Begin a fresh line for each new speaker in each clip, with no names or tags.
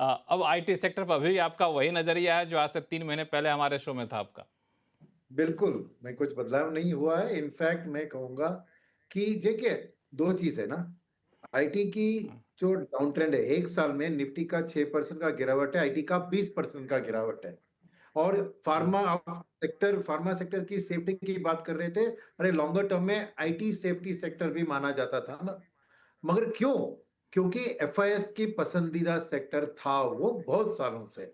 अब IT sector पर अभी आपका वही नजरिया है जो आज से 3 महीने पहले हमारे शो में था आपका?
बिल्कुल, मैं कुछ बदलाव नहीं हुआ है। इनफैक्ट मैं कहूँगा कि देखिए 2 चीज़ है ना, आईटी की
हम्म,
जो डाउन ट्रेंड है, 1 साल में निफ्टी का 6% का गिरावट है, आईटी का 20% का गिरावट है। और
हम्म,
फार्मा सेक्टर की सेफ्टी की बात कर रहे थे। अरे लॉन्गर टर्म में आईटी सेफ्टी सेक्टर भी माना जाता था ना। मगर क्यों? क्योंकि एफआईएस की पसंदीदा सेक्टर था वो बहुत सालों से।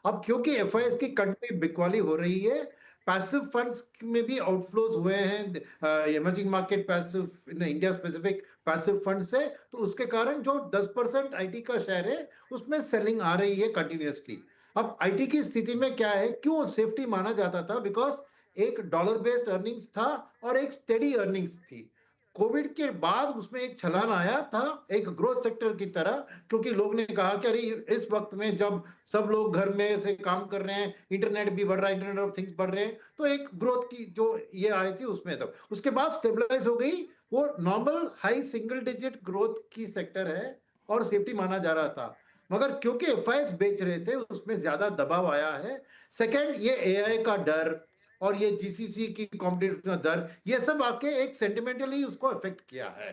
अब क्योंकि एफआईएस
हम्म,
की कंट्री बिकवाली हो रही है, पैसिव फंड्स में भी आउटफ्लोज हुए हैं emerging market passive in India specific passive fund से। तो उसके कारण जो 10% आईटी का शेयर है उसमें सेलिंग आ रही है कंटिन्यूअसली। अब आईटी की स्थिति में क्या है, क्यों सेफ्टी माना जाता था? बिकॉज एक डॉलर बेस्ड अर्निंग्स था और एक स्टेडी अर्निंग्स थी। कोविड के बाद उसमें एक छलांग आया था एक ग्रोथ सेक्टर की तरह, क्योंकि लोग ने कहा कि अरे इस वक्त में जब सब लोग घर में से काम कर रहे हैं, इंटरनेट भी बढ़ रहा है, इंटरनेट ऑफ थिंग्स बढ़ रहे हैं, तो एक ग्रोथ की जो ये आई थी उसमें तब उसके बाद स्टेबलाइज हो गई। वो normal high single digit growth की सेक्टर है और सेफ्टी माना जा रहा था। मगर क्योंकि एफआईएस बेच रहे थे उसमें ज्यादा दबाव आया है। सेकंड, ये एआई का डर और ये जीसीसी की कॉम्पिटिशन का दर, ये सब आके एक सेंटिमेंटली उसको अफेक्ट किया है।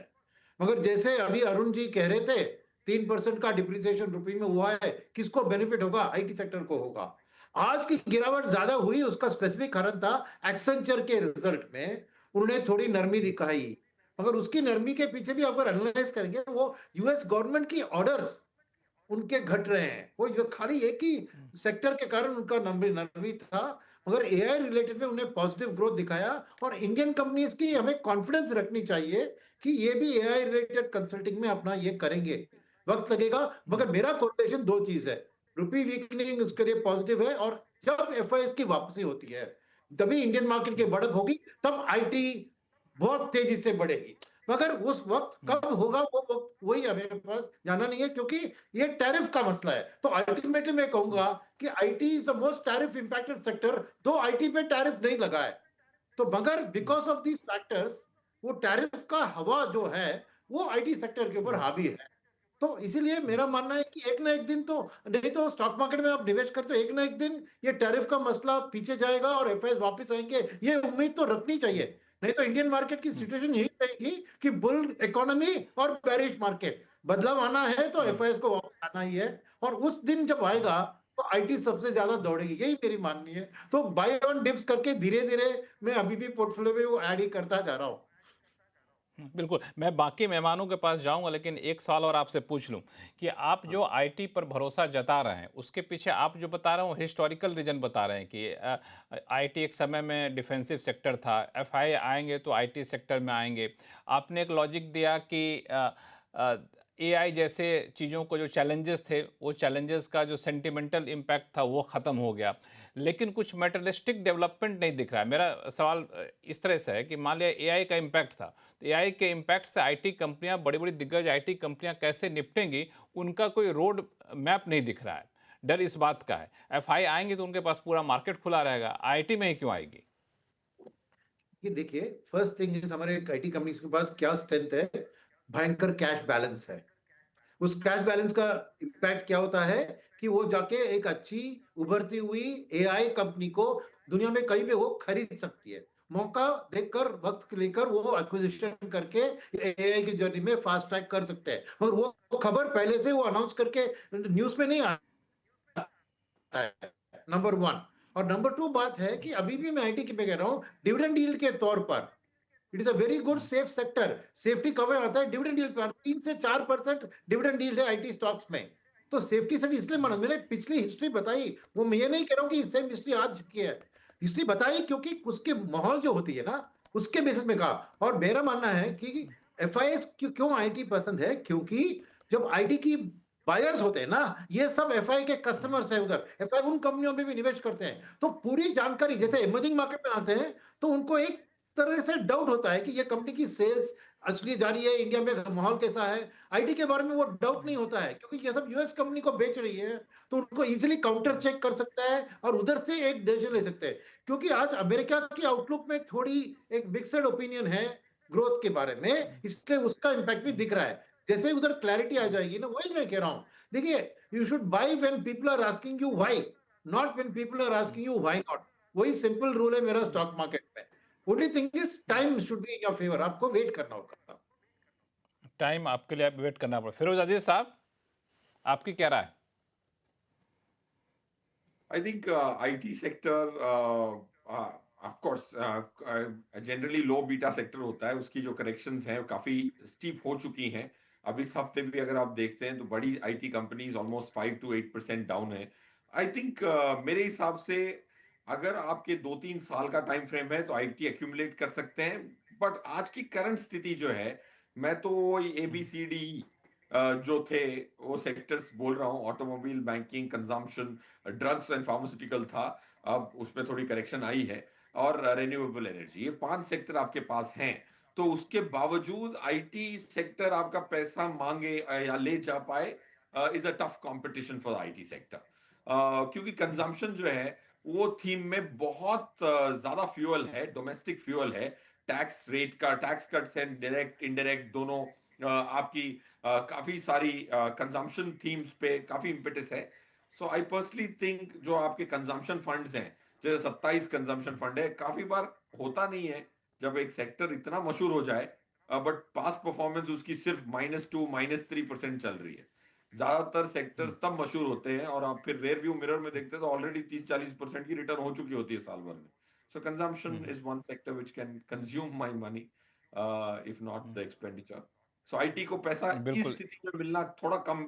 मगर जैसे अभी अरुण जी कह रहे थे, 3% का डिप्रिसिएशन रुपये में हुआ है, किसको बेनिफिट होगा? आईटी सेक्टर को होगा। आज की गिरावट ज्यादा हुई उसका स्पेसिफिक कारण था एक्सेंचर के रिजल्ट में उन्होंने थोड़ी नरमी दिखाई। मगर उसकी नरमी के पीछे भी अगर एनालाइज करेंगे, वो यूएस गवर्नमेंट की ऑर्डर्स उनके घट रहे हैं, वो जो खाली एक ही
हम्म,
सेक्टर के कारण उनका नंबर नरमी था। मगर एआई रिलेटेड में उन्हें पॉजिटिव ग्रोथ दिखाया। और इंडियन कंपनीज की हमें कॉन्फिडेंस रखनी चाहिए कि ये भी एआई रिलेटेड कंसल्टिंग में अपना ये करेंगे। वक्त लगेगा,
हम्म,
मगर मेरा कोरिलेशन दो चीज है। रुपी वीकनिंग उसके लिए पॉजिटिव है, और जब एफआईएस की वापसी होती है तभी इंडियन मार्केट की
हम्म,
बढ़त होगी, तब आईटी बहुत तेजी से बढ़ेगी। मगर उस वक्त
हम्म,
कब होगा वो वक्त वही हमारे पास जाना नहीं है, क्योंकि ये टैरिफ का मसला है। तो अल्टीमेटली मैं
हम्म,
कहूंगा कि IT is the most tariff impacted sector, दो आईटी पे टैरिफ नहीं लगा है। तो मगर
हम्म,
बिकॉज ऑफ दीज फैक्टर्स वो टैरिफ का हवा जो है वो आईटी सेक्टर के ऊपर
हम्म,
हावी है। तो इसीलिए
हम्म,
मेरा मानना है कि एक ना एक दिन तो, नहीं तो स्टॉक मार्केट में आप निवेश करते हो, एक ना एक दिन ये टैरिफ का मसला पीछे जाएगा और एफआईएस वापस आएंगे, ये उम्मीद तो रखनी चाहिए।
हम्म,
नहीं तो इंडियन मार्केट की
हम्म,
सिचुएशन यही रहेगी कि बुल इकोनॉमी और बेरिश मार्केट, बदलाव आना है तो
हम्म,
एफआईएस को वापस आना ही है। और उस दिन जब
हम्म,
आएगा तो आईटी सबसे ज्यादा दौड़ेगी, यही मेरी माननी है। तो बाय ऑन डिप्स करके धीरे धीरे मैं अभी भी पोर्टफोलियो में वो ऐड ही करता जा रहा हूँ।
बिल्कुल, मैं बाकी मेहमानों के पास जाऊँगा, लेकिन एक सवाल और आपसे पूछ लूँ कि आप जो आईटी पर भरोसा जता रहे हैं, उसके पीछे आप जो बता रहे हो हिस्टोरिकल रीज़न बता रहे हैं कि आईटी एक समय में डिफेंसिव सेक्टर था, एफआई आएँगे तो आईटी सेक्टर में आएँगे। आपने एक लॉजिक दिया कि अ, एआई जैसे चीज़ों को जो चैलेंजेस थे, वो चैलेंजेस का जो सेंटिमेंटल इम्पैक्ट था, वो ख़त्म हो गया। लेकिन कुछ मटेरियलिस्टिक डेवलपमेंट नहीं दिख रहा है। मेरा सवाल इस तरह से है कि मान लिया एआई का इम्पैक्ट था, तो एआई के इम्पैक्ट से आईटी कंपनियां, बड़ी बड़ी दिग्गज आईटी कंपनियां कैसे निपटेंगी, उनका कोई रोड मैप नहीं दिख रहा है। डर इस बात का है, एफआई आएंगे तो उनके पास पूरा मार्केट खुला रहेगा, आईटी में ही क्यों आएगी?
कि देखिए, फर्स्ट थिंग इज हमारे आईटी कंपनीज के पास क्या स्ट्रेंथ है, भयंकर कैश बैलेंस है। उस कैश बैलेंस का इम्पैक्ट क्या होता है कि वो जाके एक अच्छी उभरती हुई एआई कंपनी को दुनिया में कहीं भी वो खरीद सकती है। मौका देखकर वक्त लेकर वो एक्विजिशन करके एआई की जर्नी में फास्ट ट्रैक कर सकते हैं। मगर वो खबर पहले से वो अनाउंस करके न्यूज में नहीं है, नंबर वन। और नंबर टू बात है कि अभी भी मैं आईटी की में कह रहा हूं, डिविडेंड यील्ड के तौर पर it is a very good safe sector. Safety कब आता है? डिविडेंड यील्ड पर 3 से 4% डिविडेंड यील्ड है आईटी स्टॉक्स में। तो सेफ्टी से इसलिए माना, मैंने पिछली हिस्ट्री बताई, वो मैं ये नहीं कह रहा हूं कि सेम हिस्ट्री आज की है। हिस्ट्री बताई क्योंकि उसके माहौल जो होती है ना, उसके बेसिस में कहा। और मेरा मानना है कि एफआईएस क्यों आईटी पसंद है, क्योंकि जब आईटी की बायर्स होते हैं ना, ये सब एफआई के कस्टमर्स हैं, उधर एफआई उन कंपनियों में भी निवेश करते हैं। तो पूरी जानकारी, जैसे इमर्जिंग मार्केट में आते हैं तो उनको एक तरह से डाउट होता है कि ये कंपनी की सेल्स असली जा रही है, इंडिया में माहौल कैसा है। आईटी के बारे में वो डाउट नहीं होता है, क्योंकि ये सब यूएस कंपनी को बेच रही है। तो उनको इजीली काउंटर चेक कर सकता है और उधर से एक डिसीजन ले सकते हैं। क्योंकि आज अमेरिका की आउटलुक में थोड़ी एक मिक्सड ओपिनियन है ग्रोथ के बारे में, इसलिए उसका इंपैक्ट भी दिख रहा है। जैसे उधर क्लैरिटी आ जाएगी ना, वही मैं कह रहा हूं। देखिए, you should buy when people are asking you why, not when people are asking you why not. वही सिंपल रूल है मेरा स्टॉक मार्केट में। Only thing is time should be in your favour, आपको वेट करना होगा।
Time आपके लिए wait करना पड़ेगा। फिरोज अजीज साहब, आपकी क्या राय?
I think IT sector, of course, generally low beta sector होता है, उसकी जो करेक्शंस हैं काफी स्टीप हो चुकी हैं। अब इस हफ्ते भी अगर आप देखते हैं तो बड़ी IT companies almost 5 to 8% down है। आई थिंक मेरे हिसाब से अगर आपके 2-3 साल का टाइम फ्रेम है तो आईटी एक्यूमुलेट कर सकते हैं। बट आज की करंट स्थिति जो है, मैं तो ABCD जो थे वो सेक्टर्स बोल रहा हूँ, automobile, banking, consumption, drugs and pharmaceutical था, अब उसमें थोड़ी करेक्शन आई है, और रिन्यूएबल एनर्जी, ये 5 सेक्टर आपके पास हैं। तो उसके बावजूद आईटी सेक्टर आपका पैसा मांगे या ले जा पाए, is a tough competition for IT sector, क्योंकि कंजम्पशन जो है वो थीम में बहुत ज्यादा फ्यूअल है, डोमेस्टिक फ्यूअल है। टैक्स रेट का, tax cuts and direct indirect दोनों आपकी काफी सारी कंजम्पशन थीम्स पे काफी इम्पेटस है। सो आई पर्सनली थिंक जो आपके कंजम्पशन फंड्स हैं, जैसे 27 कंजम्पशन फंड है, काफी बार होता नहीं है जब एक सेक्टर इतना मशहूर हो जाए बट पास्ट परफॉर्मेंस उसकी सिर्फ -2 -3% चल रही है। ज्यादातर सेक्टर्स तब मशहूर होते हैं और आप फिर रेयर व्यू मिरर में देखते हैं तो ऑलरेडी 30-40% की रिटर्न हो चुकी होती है साल भर में। So consumption is one sector which can consume my money if not the expenditure. So IT को पैसा इस
बिल्कुल।
स्थिति में मिलना थोड़ा कम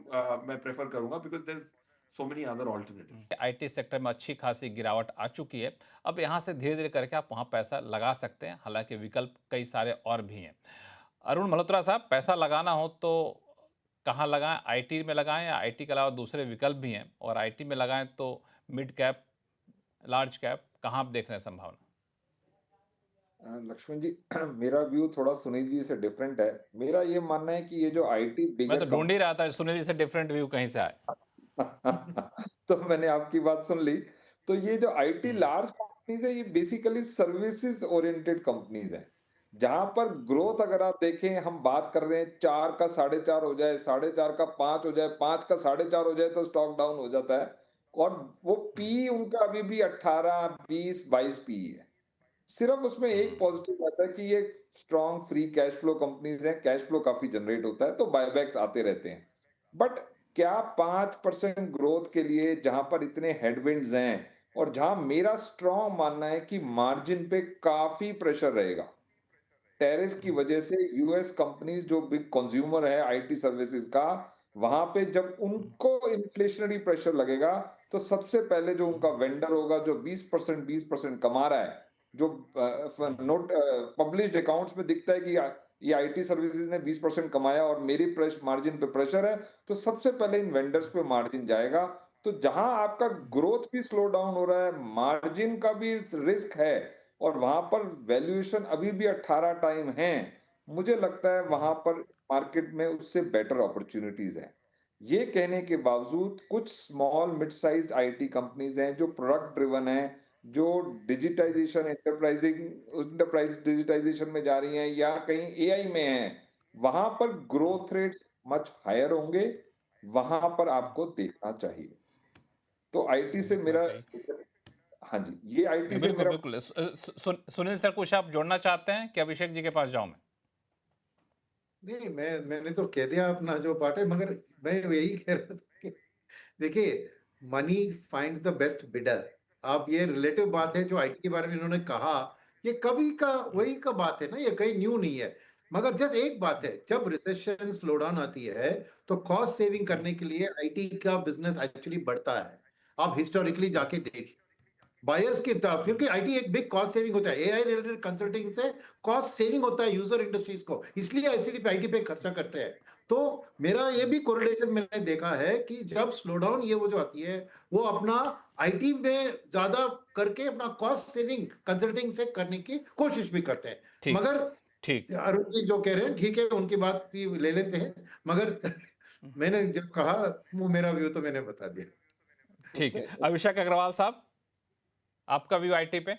मैं प्रेफर करूंगा, because there is so many other alternatives.
IT sector में अच्छी खासी गिरावट आ चुकी है। अब यहाँ से धीरे धीरे करके आप वहाँ पैसा लगा सकते हैं, हालांकि विकल्प कई सारे और भी हैं। अरुण मल्होत्रा साहब, पैसा लगाना हो तो कहाँ लगाएं? आईटी में लगाएं या आईटी के अलावा दूसरे विकल्प भी हैं? और आईटी में लगाएं तो मिड कैप, लार्ज कैप, कहाँ आप देख रहे हैं संभावना?
लक्ष्मण जी, मेरा व्यू थोड़ा सुनील जी से डिफरेंट है। मेरा ये मानना है कि ये जो आईटी
मैं
बिगर
तो ढूंढ ही रहा था सुनील जी से डिफरेंट व्यू कहीं से आए।
तो मैंने आपकी बात सुन ली। तो ये जो आईटी
हम्म,
लार्ज कंपनीज है, ये बेसिकली सर्विसेज ओरिएंटेड कंपनीज हैं, जहां पर ग्रोथ अगर आप देखें, हम बात कर रहे हैं 4 का 4.5 हो जाए, 4.5 का 5 हो जाए, 5 का 4.5 हो जाए तो स्टॉक डाउन हो जाता है। और वो पी उनका अभी भी 18, 20, 22 पी है। सिर्फ उसमें एक पॉजिटिव आता है कि ये strong free cash flow companies हैं, कैश फ्लो काफी जनरेट होता है तो बायबैक्स आते रहते हैं। बट क्या 5% ग्रोथ के लिए, जहां पर इतने हेडविंड्स हैं और जहां मेरा स्ट्रॉन्ग मानना है कि मार्जिन पे काफी प्रेशर रहेगा टैरिफ की वजह से, यूएस कंपनीज जो बिग कंज्यूमर है आईटी सर्विसेज का, वहां पे जब उनको इन्फ्लेशनरी प्रेशर लगेगा तो सबसे पहले जो उनका वेंडर होगा जो 20% कमा रहा है, जो नोट पब्लिश्ड अकाउंट्स में दिखता है कि ये आईटी सर्विसेज ने 20% कमाया और मेरी मार्जिन पे प्रेशर है, तो सबसे पहले इन वेंडर्स पे मार्जिन जाएगा। तो जहां आपका ग्रोथ भी स्लो डाउन हो रहा है, मार्जिन का भी रिस्क है, और वहां पर वैल्यूएशन अभी भी 18 टाइम है, मुझे लगता है वहां पर मार्केट में उससे बेटर अपॉर्चुनिटीज हैं। ये कहने के बावजूद कुछ small mid sized IT companies हैं जो प्रोडक्ट ड्रिवन हैं, जो डिजिटाइजेशन, एंटरप्राइज डिजिटाइजेशन में जा रही हैं या कहीं एआई में हैं, वहां पर ग्रोथ रेट्स मच हायर होंगे, वहां पर आपको देखना चाहिए। तो आईटी से
देखना
मेरा,
चाहिए।
हाँ जी, ये आईटी से
बिल्कुल
मेरा।
बिल्कुल। सुनील सर, कुछ आप जोड़ना चाहते हैं कि अभिषेक जी के पास जाऊं मैं?
नहीं, मैंने तो कह दिया अपना जो पार्ट है, मगर मैं यही कह रहा था कि देखिए, money finds the best bidder. आप ये रिलेटिव बात है जो आईटी के बारे में इन्होंने कहा, ये कभी का वही का बात है ना, ये कहीं न्यू नहीं है। मगर जस्ट एक बात है, जब रिसेशन स्लोडाउन आती है तो कॉस्ट सेविंग करने के लिए आईटी का बिजनेस एक्चुअली बढ़ता है। आप हिस्टोरिकली जाके देखिए बायर्स की तरफ, क्योंकि आईटी एक बिग कॉस्ट सेविंग होता है, एआई रिलेटेड कंसल्टिंग से कॉस्ट सेविंग होता है यूजर इंडस्ट्रीज को, इसलिए आईसीटी पे आईटी पे खर्चा करते हैं। तो मेरा ये भी कोरिलेशन मैंने देखा है कि जब स्लोडाउन ये वो जो आती है, वो अपना आईटी में ज्यादा करके अपना कॉस्ट सेविंग कंसल्टिंग से करने की कोशिश भी करते हैं।
ठीक।
मगर
ठीक।
अरुण जी जो कह रहे हैं ठीक है, उनकी बात भी ले लेते हैं, मगर मैंने जब कहा वो मेरा व्यू तो मैंने बता दिया।
ठीक है।
उसमें
अभिषेक अग्रवाल साहब, आपका व्यू आईटी पे?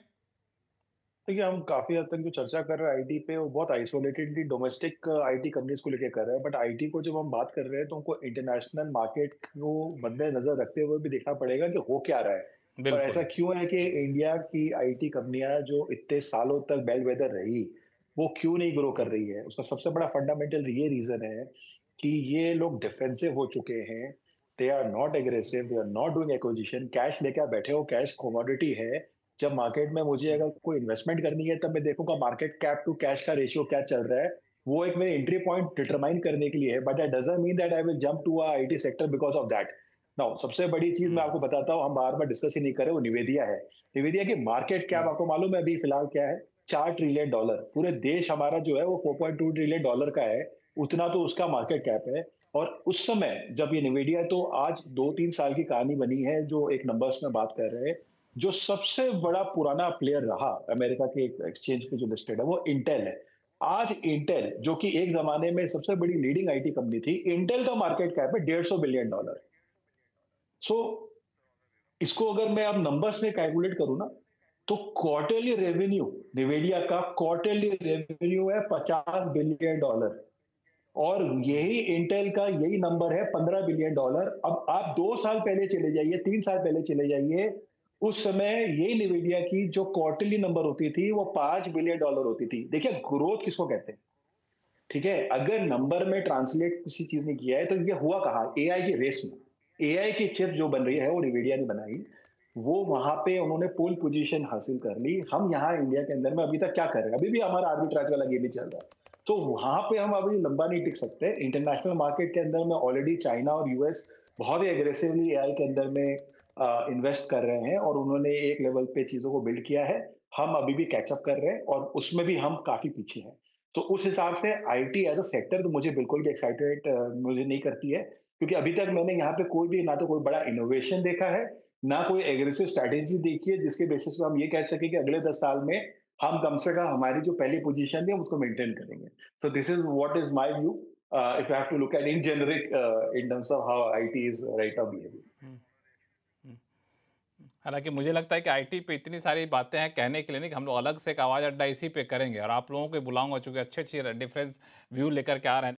देखिए, हम काफ़ी हद तक जो चर्चा कर रहे हैं आईटी पे, वो बहुत आइसोलेटेडली डोमेस्टिक आईटी कंपनीज़ को लेके कर रहे हैं। बट आईटी को जब हम बात कर रहे हैं, तो हमको इंटरनेशनल मार्केट को मद्देनज़र रखते हुए भी देखना पड़ेगा कि हो क्या रहा है। और ऐसा
बिल्कुल।
क्यों है कि इंडिया की आईटी कंपनियाँ जो इतने सालों तक बेलवेदर रही, वो क्यों नहीं ग्रो कर रही है? उसका सबसे बड़ा फंडामेंटल ये रीज़न है कि ये लोग डिफेंसिव हो चुके हैं। They are not aggressive, they are not doing acquisition, cash लेके आप बैठे हो, कैश कमोडिटी है। जब मार्केट में मुझे अगर कोई इन्वेस्टमेंट करनी है, तब मैं देखूंगा मार्केट कैप टू कैश का रेशियो क्या चल रहा है। वो एक मेरे एंट्री पॉइंट डिटरमाइन करने के लिए है, but that doesn't mean that I will jump to a IT sector because of that. Now सबसे बड़ी चीज मैं आपको बताता हूँ, हम बार बार डिस्कस ही नहीं कर रहे, वो निवेदिया है। निवेदिया की मार्केट कैप आपको मालूम है अभी फिलहाल क्या है? $4 ट्रिलियन। पूरे देश हमारा जो है वो $4.2 ट्रिलियन का है। उतना तो उसका मार्केट कैप है। और उस समय जब ये निवेदिया, तो आज 2-3 साल की कहानी बनी है, जो एक नंबर्स में बात कर रहे हैं, जो सबसे बड़ा पुराना प्लेयर रहा अमेरिका के एक्सचेंज पे जो लिस्टेड है, वो इंटेल है। आज इंटेल, जो कि एक जमाने में सबसे बड़ी लीडिंग आईटी कंपनी थी, इंटेल का मार्केट कैप है $150 बिलियन। सो इसको अगर मैं अब नंबर्स में कैलकुलेट करूं ना, तो क्वार्टरली रेवेन्यू निवेदिया का क्वार्टरली रेवेन्यू है $50 बिलियन। और यही इंटेल का यही नंबर है $15 बिलियन। अब आप 2 साल पहले चले जाइए, 3 साल पहले चले जाइए, उस समय यही निवेदिया की जो क्वार्टरली नंबर होती थी, वो $5 बिलियन होती थी। देखिए ग्रोथ किसको कहते हैं? ठीक है, अगर नंबर में ट्रांसलेट किसी चीज ने किया है, तो ये हुआ कहाँ? एआई की रेस में। एआई की चिप जो बन रही है, वो निवेदिया ने बनाई। वो वहां पे उन्होंने पोल पोजीशन हासिल कर ली। हम यहाँ इंडिया के अंदर में अभी तक क्या कर रहे हैं? अभी भी हमारा आर्बिट्राज वाला गेम ही चल रहा है। तो वहां पे हम अभी लंबा नहीं टिक सकते। इंटरनेशनल मार्केट के अंदर में ऑलरेडी चाइना और यूएस बहुत ही एग्रेसिवली एआई के अंदर में इन्वेस्ट कर रहे हैं, और उन्होंने एक लेवल पे चीजों को बिल्ड किया है। हम अभी भी कैचअप कर रहे हैं, और उसमें भी हम काफी पीछे हैं। तो उस हिसाब से आईटी एज अ सेक्टर तो मुझे बिल्कुल भी एक्साइटेड मुझे नहीं करती है, क्योंकि अभी तक मैंने यहाँ पे कोई भी ना तो कोई बड़ा इनोवेशन देखा है, ना कोई एग्रेसिव स्ट्रैटेजी देखी है जिसके बेसिस पे हम ये कह सके कि अगले 10 साल में हम कम से कम हमारी जो पहली पोजीशन है उसको मेंटेन करेंगे। So this is what is my view, if I have to look at in generic in terms of how IT is right now behaving.
Hmm, hmm. हालांकि मुझे लगता है कि आईटी पे इतनी सारी बातें हैं कहने के लिए नहीं, कि हम लोग अलग से एक आवाज़ अड्डा इसी पे करेंगे, और आप लोगों को बुलाऊंगा, चूंकि अच्छे अच्छे डिफरेंस व्यू लेकर के आ रहे हैं।